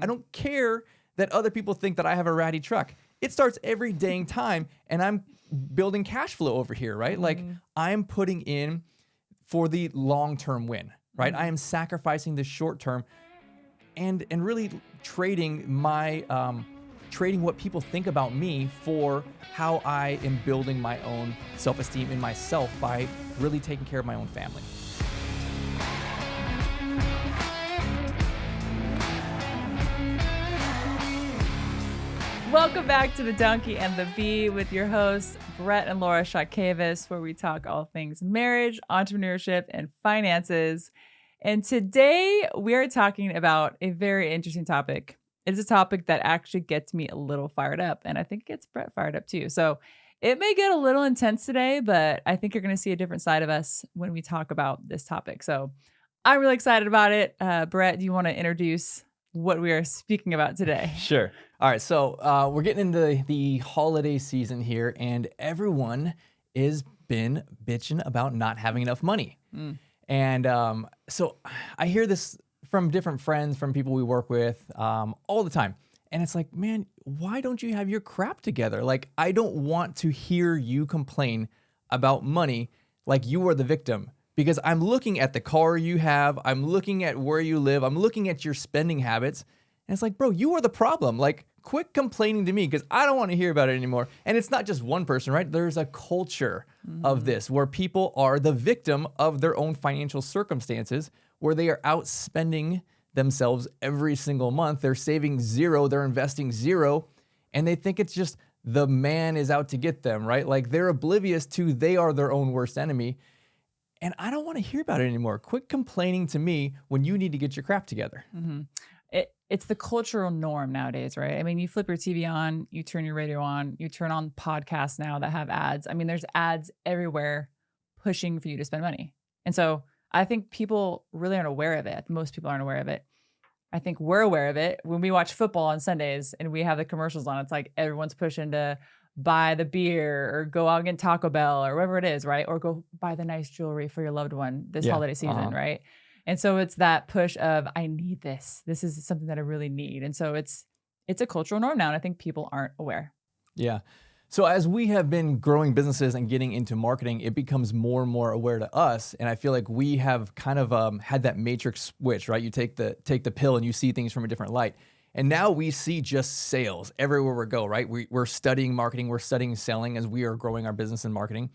I don't care that other people think that I have a ratty truck. It starts every dang time, and I'm building cash flow over here, right? Like I'm putting in for the long-term win, right? I am sacrificing the short-term and really trading trading what people think about me for how I am building my own self-esteem in myself by really taking care of my own family. Welcome back to The Donkey and the Bee with your hosts, Brett and Laura Chotkevys, where we talk all things marriage, entrepreneurship, and finances. And today we are talking about a very interesting topic. It is a topic that actually gets me a little fired up, and I think it gets Brett fired up too. So it may get a little intense today, but I think you're going to see a different side of us when we talk about this topic. So I'm really excited about it. Brett, do you want to introduce what we are speaking about today? Sure. All right. So we're getting into the holiday season here, and everyone has been bitching about not having enough money. And so I hear this from different friends, from people we work with all the time. And it's like, man, why don't you have your crap together? Like, I don't want to hear you complain about money like you are the victim. Because I'm looking at the car you have, I'm looking at where you live, I'm looking at your spending habits, and it's like, bro, you are the problem. Like, quit complaining to me because I don't want to hear about it anymore. And it's not just one person, right? There's a culture of this where people are the victim of their own financial circumstances, where they are outspending themselves every single month. They're saving zero, they're investing zero, and they think it's just the man is out to get them, right? Like, they're oblivious to they are their own worst enemy. And I don't want to hear about it anymore. Quit complaining to me when you need to get your crap together. It's the cultural norm nowadays, right? I mean, you flip your TV on, you turn your radio on, you turn on podcasts now that have ads. I mean, there's ads everywhere pushing for you to spend money. And so I think people really aren't aware of it. Most people aren't aware of it. I think we're aware of it. When we watch football on Sundays and we have the commercials on, it's like everyone's pushing to buy the beer or go out and get Taco Bell or whatever it is, right? Or go buy the nice jewelry for your loved one this holiday season, right? And so it's that push of, I need this. This is something that I really need. And so it's a cultural norm now, and I think people aren't aware. Yeah. So as we have been growing businesses and getting into marketing, it becomes more and more aware to us. And I feel like we have kind of had that matrix switch, right? You take the pill and you see things from a different light. And now we see just sales everywhere we go, right? We're studying marketing, we're studying selling as we are growing our business in marketing.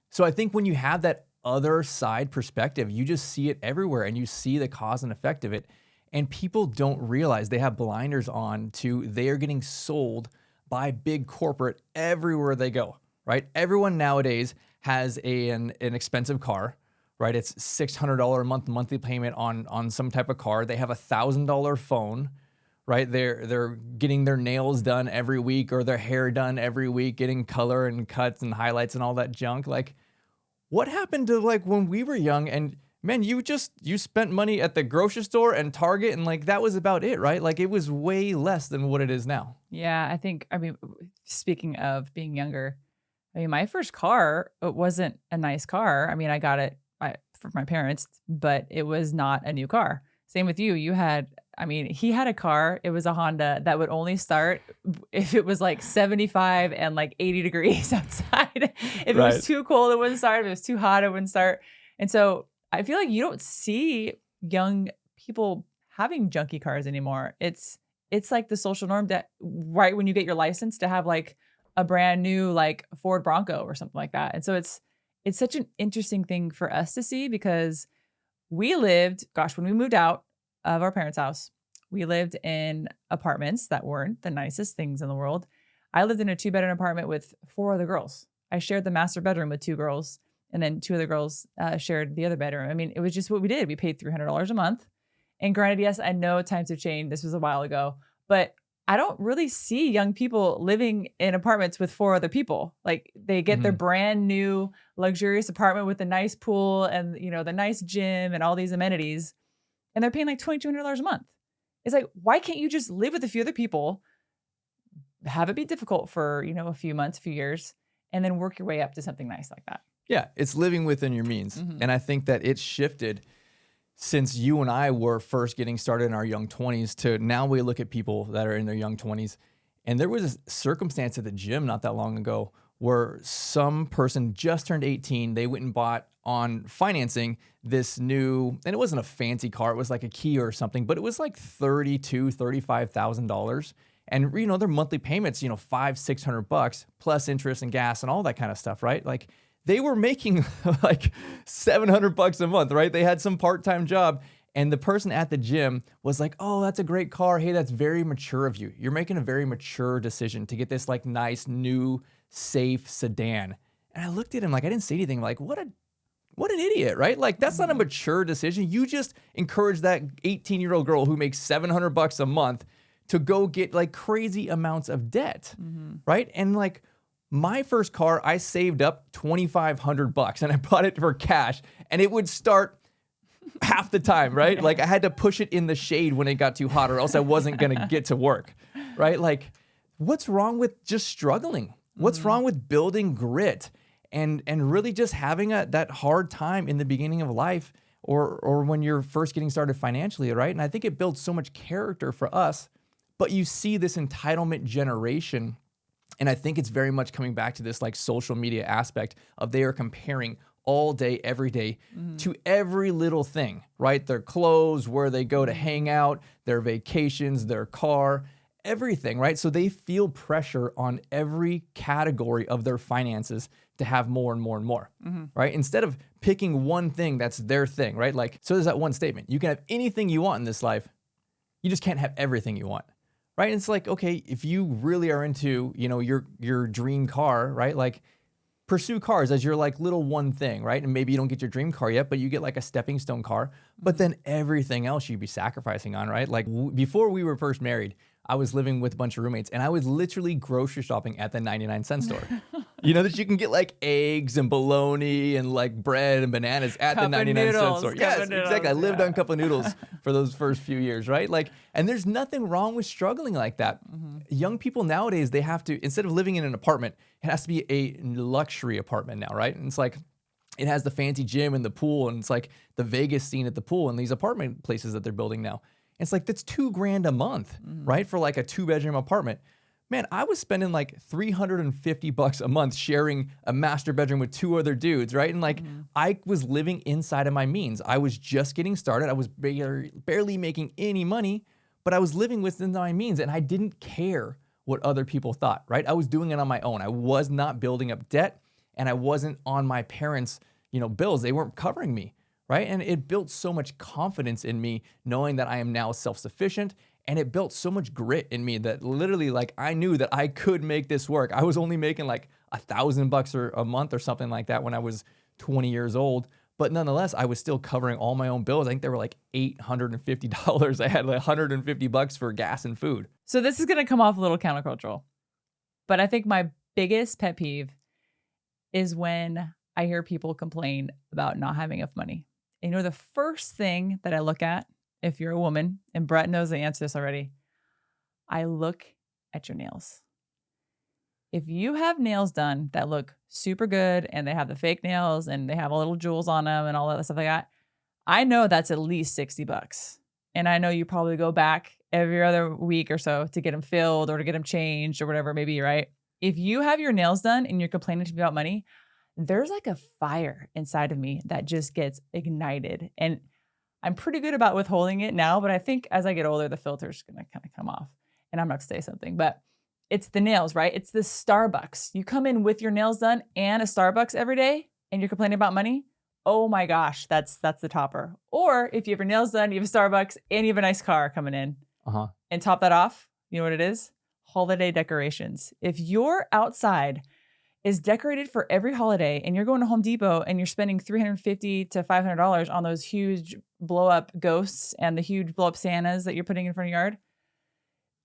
So I think when you have that other side perspective, you just see it everywhere and you see the cause and effect of it. And people don't realize they have blinders on to they are getting sold by big corporate everywhere they go, right? Everyone nowadays has an expensive car, right? It's $600 a month monthly payment on some type of car. They have $1,000 phone, right? They're getting their nails done every week or their hair done every week, getting color and cuts and highlights and all that junk. Like, what happened to like when we were young and man, you spent money at the grocery store and Target and like that was about it, right? Like it was way less than what it is now. Yeah, I mean, speaking of being younger, I mean, my first car, it wasn't a nice car. I mean, I got it for my parents, but it was not a new car. Same with you. He had a car. It was a Honda that would only start if it was like 75 and like 80 degrees outside. If it was too cold, it wouldn't start. If it was too hot, it wouldn't start. And so I feel like you don't see young people having junky cars anymore. It's like the social norm that right when you get your license to have like a brand new like Ford Bronco or something like that. And so it's such an interesting thing for us to see because we lived, when we moved out of our parents' house, we lived in apartments that weren't the nicest things in the world. I lived in a 2-bedroom apartment with 4 other girls. I shared the master bedroom with 2 girls, and then 2 other girls shared the other bedroom. I mean, it was just what we did. We paid $300 a month. And granted, yes, I know times have changed. This was a while ago, but I don't really see young people living in apartments with 4 other people. Like they get their brand new luxurious apartment with a nice pool and, the nice gym and all these amenities. And they're paying like $2,200 a month. It's like, why can't you just live with a few other people, have it be difficult for, a few months, a few years, and then work your way up to something nice like that? Yeah, it's living within your means. And I think that it's shifted since you and I were first getting started in our young 20s to now we look at people that are in their young 20s. And there was a circumstance at the gym not that long ago where some person just turned 18. They went and bought on financing this new, and it wasn't a fancy car. It was like a Kia or something, but it was like $35,000. And you know, their monthly payments, you know, $500-600 plus interest and gas and all that kind of stuff, right? Like they were making like $700 a month, right? They had some part-time job. And the person at the gym was like, oh, that's a great car. Hey, that's very mature of you. You're making a very mature decision to get this like nice, new, safe sedan. And I looked at him like, I didn't say anything, like, what an idiot, right? Like, that's not a mature decision. You just encourage that 18-year-old girl who makes $700 a month to go get like crazy amounts of debt, right? And like my first car, I saved up $2,500 and I bought it for cash and it would start half the time, right? Like I had to push it in the shade when it got too hot or else I wasn't going to get to work, right? Like what's wrong with just struggling? What's wrong with building grit and really just having that hard time in the beginning of life or when you're first getting started financially, right? And I think it builds so much character for us, but you see this entitlement generation. And I think it's very much coming back to this like social media aspect of they are comparing all day, every day to every little thing, right? Their clothes, where they go to hang out, their vacations, their car, everything, right? So they feel pressure on every category of their finances to have more and more and more, right? Instead of picking one thing that's their thing, right? Like, so there's that one statement. You can have anything you want in this life. You just can't have everything you want, right? And it's like, okay, if you really are into, you know, your dream car, right? Like, pursue cars as your like little one thing, right? And maybe you don't get your dream car yet, but you get like a stepping stone car, but then everything else you'd be sacrificing on, right? Like before we were first married, I was living with a bunch of roommates and I was literally grocery shopping at the 99-cent store. You know that you can get like eggs and bologna and like bread and bananas at the 99-cent store. Yes, exactly. I lived on a cup of noodles for those first few years, right? Like, and there's nothing wrong with struggling like that. Young people nowadays, they have to, instead of living in an apartment, it has to be a luxury apartment now, right? And it's like, it has the fancy gym and the pool, and it's like the Vegas scene at the pool and these apartment places that they're building now. It's like, that's $2,000 a month, right? For like a 2-bedroom apartment. Man, I was spending like $350 a month sharing a master bedroom with 2 other dudes, right? And like, I was living inside of my means. I was just getting started. I was barely making any money, but I was living within my means and I didn't care what other people thought, right? I was doing it on my own. I was not building up debt and I wasn't on my parents', you know, bills. They weren't covering me, right? And it built so much confidence in me knowing that I am now self-sufficient. And it built so much grit in me that literally like I knew that I could make this work. I was only making like $1,000 a month or something like that when I was 20 years old. But nonetheless, I was still covering all my own bills. I think they were like $850. I had like $150 for gas and food. So this is going to come off a little countercultural, but I think my biggest pet peeve is when I hear people complain about not having enough money. And you know, the first thing that I look at, if you're a woman, and Brett knows the answer to this already, I look at your nails. If you have nails done that look super good and they have the fake nails and they have little jewels on them and all that stuff like that, I know that's at least $60. And I know you probably go back every other week or so to get them filled or to get them changed or whatever it may be, right? If you have your nails done and you're complaining to me about money, there's like a fire inside of me that just gets ignited. And I'm pretty good about withholding it now, but I think as I get older, the filter's going to kind of come off. And I'm going to say something, but it's the nails, right? It's the Starbucks. You come in with your nails done and a Starbucks every day and you're complaining about money. Oh my gosh, that's the topper. Or if you have your nails done, you have a Starbucks and you have a nice car coming in. And top that off, you know what it is? Holiday decorations. If your outside is decorated for every holiday and you're going to Home Depot and you're spending $350 to $500 on those huge blow up ghosts and the huge blow up Santas that you're putting in front of your yard,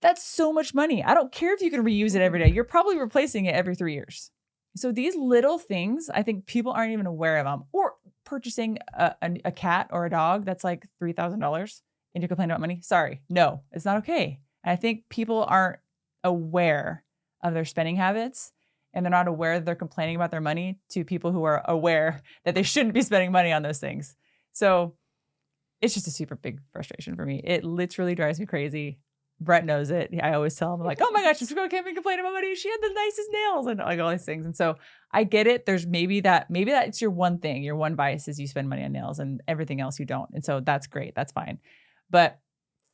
that's so much money. I don't care if you can reuse it every day. You're probably replacing it every 3 years. So these little things, I think people aren't even aware of them. Or purchasing a cat or a dog that's like $3,000 and you're complaining about money. Sorry, no, it's not okay. And I think people aren't aware of their spending habits. And they're not aware that they're complaining about their money to people who are aware that they shouldn't be spending money on those things. So it's just a super big frustration for me. It literally drives me crazy. Brett knows it. I always tell him like, oh my gosh, this girl can't be complaining about money. She had the nicest nails and like all these things. And so I get it. There's maybe that's your one thing. Your one vice is you spend money on nails and everything else you don't. And so that's great. That's fine. But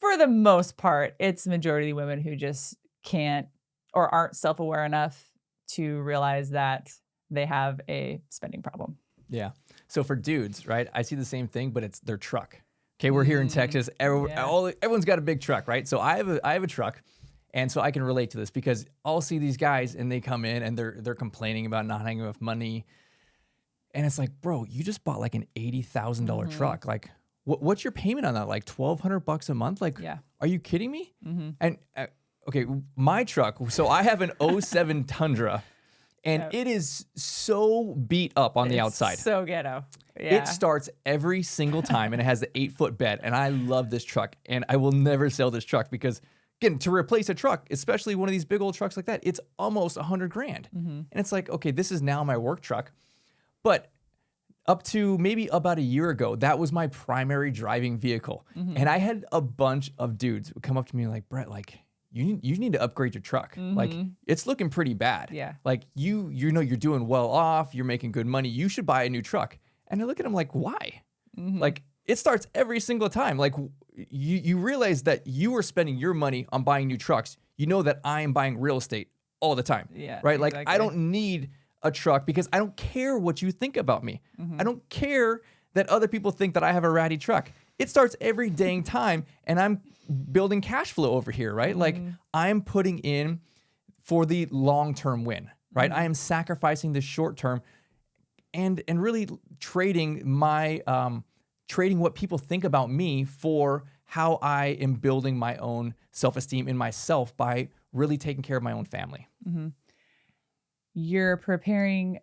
for the most part, it's the majority of the women who just can't or aren't self-aware enough to realize that they have a spending problem. Yeah. So for dudes, right, I see the same thing, but it's their truck. Okay, we're here in Texas. Everyone's got a big truck, right? So I have a truck, and so I can relate to this because I'll see these guys and they come in and they're complaining about not having enough money, and it's like, bro, you just bought like an $80,000 truck. Like, what's your payment on that? Like $1,200 a month? Like, are you kidding me? And okay, my truck. So I have an '07 Tundra. And it is so beat up on the outside. So ghetto. Yeah. It starts every single time, and it has the 8-foot bed. And I love this truck, and I will never sell this truck because, again, to replace a truck, especially one of these big old trucks like that, it's almost $100,000. And it's like, okay, this is now my work truck. But up to maybe about a year ago, that was my primary driving vehicle. And I had a bunch of dudes come up to me like, Brett, like, you need to upgrade your truck. Like, it's looking pretty bad. Yeah. Like, you know you're doing well off, you're making good money, you should buy a new truck. And I look at him like, why? Like, it starts every single time. Like, you realize that you are spending your money on buying new trucks. You know that I am buying real estate all the time. Yeah. Right? Exactly. Like, I don't need a truck because I don't care what you think about me. I don't care that other people think that I have a ratty truck. It starts every dang time, and I'm building cash flow over here, right? Like, I'm putting in for the long-term win, right? I am sacrificing the short-term and really trading trading what people think about me for how I am building my own self-esteem in myself by really taking care of my own family. You're preparing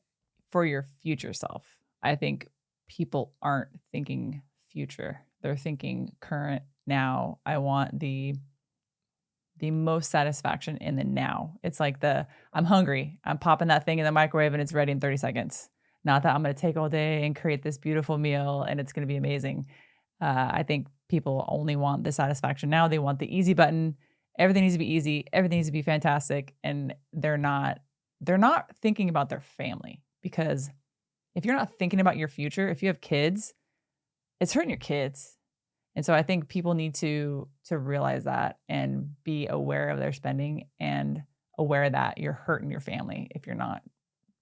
for your future self. I think people aren't thinking future. They're thinking current now. I want the most satisfaction in the now. It's like I'm hungry. I'm popping that thing in the microwave and it's ready in 30 seconds. Not that I'm going to take all day and create this beautiful meal and it's going to be amazing. I think people only want the satisfaction now. They want the easy button. Everything needs to be easy. Everything needs to be fantastic. And they're not thinking about their family, because if you're not thinking about your future, if you have kids, it's hurting your kids. And so I think people need to realize that and be aware of their spending and aware that you're hurting your family if you're not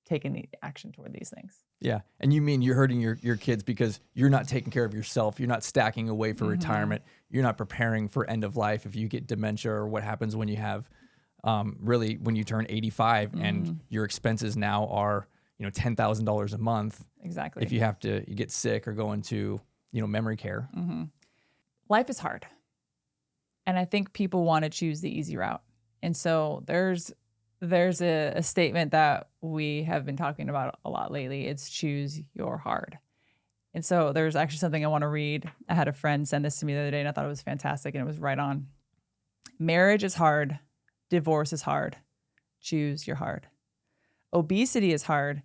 taking the action toward these things. Yeah. And you mean you're hurting your kids because you're not taking care of yourself. You're not stacking away for retirement. You're not preparing for end of life if you get dementia or what happens when you have really when you turn 85 and your expenses now are, $10,000 a month. Exactly. If you get sick or go into, memory care. Life is hard. And I think people want to choose the easy route. And so there's a statement that we have been talking about a lot lately. It's choose your hard. And so there's actually something I want to read. I had a friend send this to me the other day and I thought it was fantastic and it was right on. Marriage is hard. Divorce is hard. Choose your hard. Obesity is hard.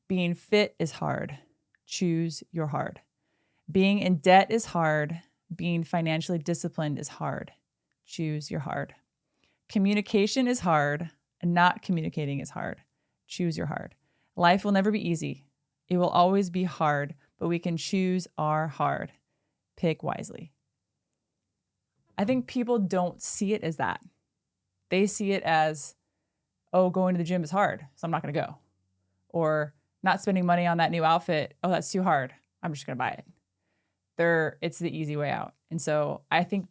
Being fit is hard. Choose your hard. Being in debt is hard. Being financially disciplined is hard. Choose your hard. Communication is hard. Not communicating is hard. Choose your hard. Life will never be easy. It will always be hard, but we can choose our hard. Pick wisely. I think people don't see it as that. They see it as, oh, going to the gym is hard, so I'm not going to go. Or not spending money on that new outfit. Oh, that's too hard. I'm just going to buy it. It's the easy way out. And so I think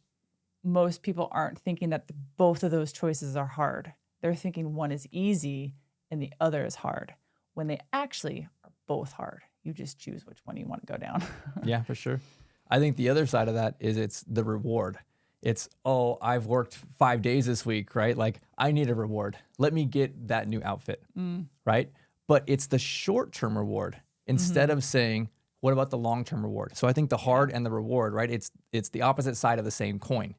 most people aren't thinking that both of those choices are hard. They're thinking one is easy and the other is hard, when they actually are both hard. You just choose which one you want to go down. Yeah, for sure. I think the other side of that is it's the reward. It's, oh, I've worked 5 days this week, right? Like, I need a reward. Let me get that new outfit, right? But it's the short-term reward instead of saying, what about the long-term reward? So I think the hard and the reward, right? It's the opposite side of the same coin.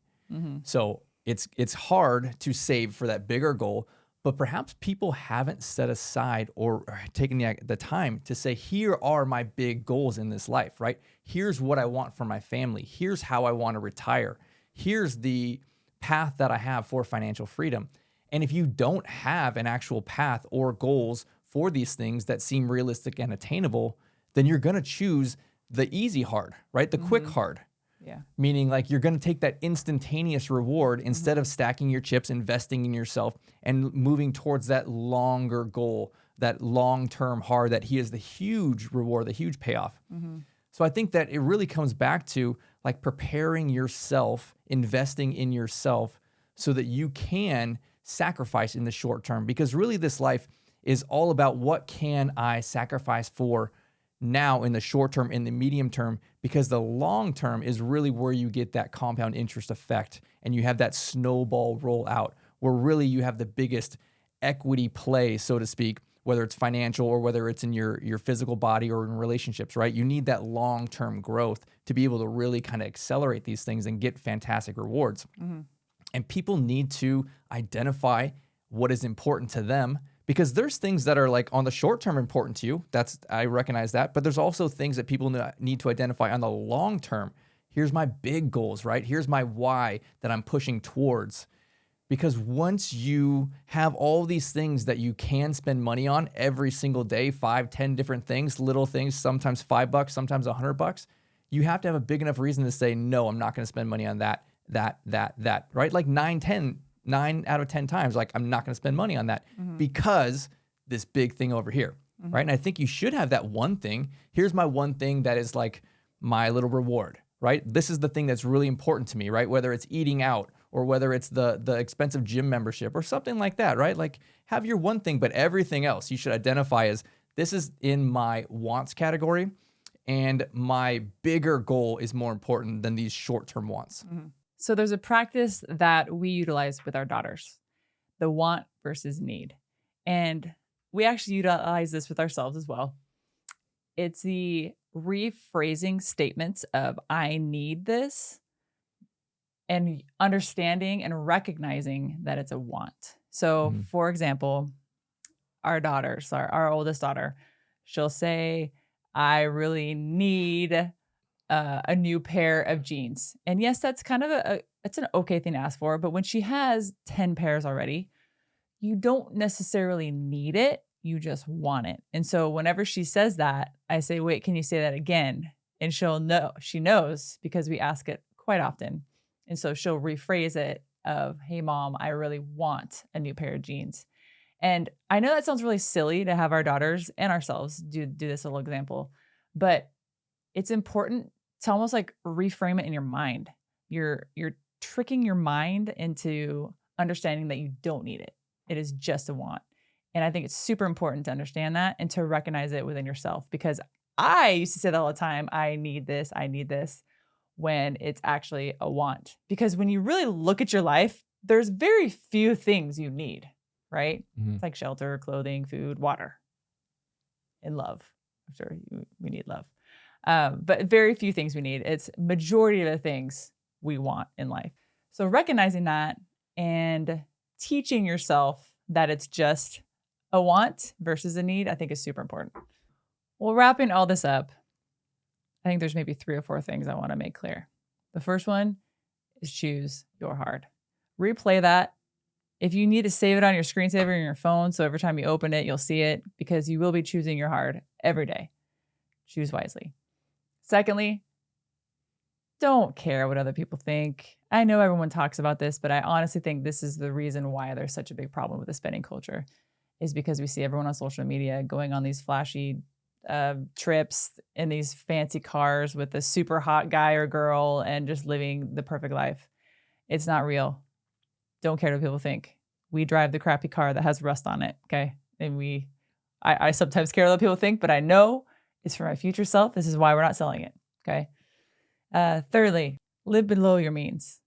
So it's hard to save for that bigger goal, but perhaps people haven't set aside or taken the time to say, here are my big goals in this life, right? Here's what I want for my family. Here's how I want to retire. Here's the path that I have for financial freedom. And if you don't have an actual path or goals for these things that seem realistic and attainable, then you're going to choose the easy hard, right? The quick hard. Yeah. Meaning like you're going to take that instantaneous reward instead of stacking your chips, investing in yourself, and moving towards that longer goal, that long-term hard that he is the huge reward, the huge payoff. So I think that it really comes back to like preparing yourself, investing in yourself so that you can sacrifice in the short term, because really this life is all about what can I sacrifice for now in the short term, in the medium term, because the long term is really where you get that compound interest effect and you have that snowball roll out where really you have the biggest equity play, so to speak, whether it's financial or whether it's in your physical body or in relationships, right? You need that long-term growth to be able to really kind of accelerate these things and get fantastic rewards. And people need to identify what is important to them, because there's things that are like on the short term important to you. I recognize that, but there's also things that people need to identify on the long term. Here's my big goals, right? Here's my why that I'm pushing towards. Because once you have all these things that you can spend money on every single day, 5, 10 different things, little things, sometimes $5, sometimes $100, you have to have a big enough reason to say, no, I'm not going to spend money on that, right? Like 9 out of 10 times, like I'm not going to spend money on that because this big thing over here, right? And I think you should have that one thing. Here's my one thing that is like my little reward, right? This is the thing that's really important to me, right? Whether it's eating out or whether it's the expensive gym membership or something like that, right? Like have your one thing, but everything else you should identify as this is in my wants category and my bigger goal is more important than these short-term wants. So there's a practice that we utilize with our daughters, the want versus need. And we actually utilize this with ourselves as well. It's the rephrasing statements of I need this and understanding and recognizing that it's a want. So for example, our daughters, our oldest daughter, she'll say, I really need a new pair of jeans. And yes, that's kind of it's an okay thing to ask for. But when she has 10 pairs already, you don't necessarily need it. You just want it. And so whenever she says that, I say, wait, can you say that again? And she'll know, she knows because we ask it quite often. And so she'll rephrase it of, hey mom, I really want a new pair of jeans. And I know that sounds really silly to have our daughters and ourselves do this little example, but it's important to almost like reframe it in your mind. You're tricking your mind into understanding that you don't need it. It is just a want. And I think it's super important to understand that and to recognize it within yourself, because I used to say that all the time. I need this, when it's actually a want. Because when you really look at your life, there's very few things you need, right? It's like shelter, clothing, food, water, and love. I'm sure we need love. But very few things we need. It's majority of the things we want in life. So recognizing that and teaching yourself that it's just a want versus a need, I think is super important. Well, wrapping all this up, I think there's maybe 3 or 4 things I want to make clear. The first one is choose your hard. Replay that. If you need to save it on your screensaver in your phone, so every time you open it, you'll see it, because you will be choosing your hard every day. Choose wisely. Secondly, don't care what other people think. I know everyone talks about this, but I honestly think this is the reason why there's such a big problem with the spending culture, is because we see everyone on social media going on these flashy trips in these fancy cars with a super hot guy or girl and just living the perfect life. It's not real. Don't care what people think. We drive the crappy car that has rust on it, okay? And I sometimes care what people think, but I know it's for my future self. This is why we're not selling it, okay? Thirdly, live below your means,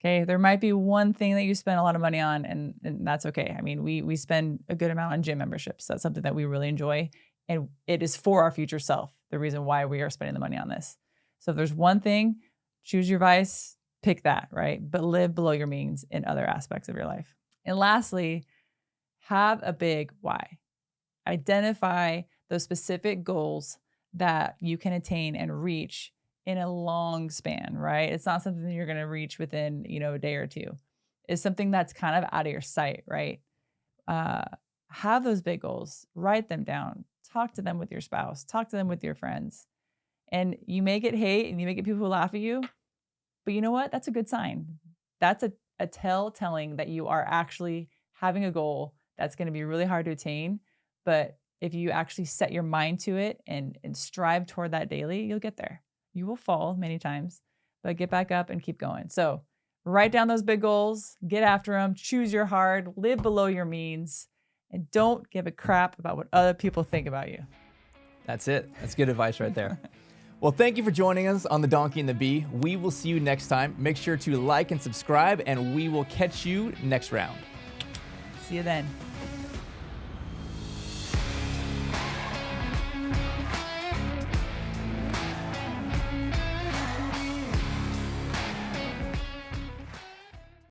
okay? There might be one thing that you spend a lot of money on, and that's okay. I mean, we spend a good amount on gym memberships. That's something that we really enjoy, and it is for our future self, the reason why we are spending the money on this. So if there's one thing, choose your vice, pick that, right? But live below your means in other aspects of your life. And lastly, Have a big why. Identify those specific goals that you can attain and reach in a long span, right? It's not something that you're going to reach within, a day or two. It's something that's kind of out of your sight, right? Uh, have those big goals, write them down, talk to them with your spouse, talk to them with your friends. And you may get hate and you may get people who laugh at you, but you know what? That's a good sign. That's a telling that you are actually having a goal that's going to be really hard to attain. But if you actually set your mind to it and strive toward that daily, you'll get there. You will fall many times, but get back up and keep going. So write down those big goals, get after them, choose your hard, live below your means, and don't give a crap about what other people think about you. That's it. That's good advice right there. Well, thank you for joining us on The Donkey and the Bee. We will see you next time. Make sure to like and subscribe, and we will catch you next round. See you then.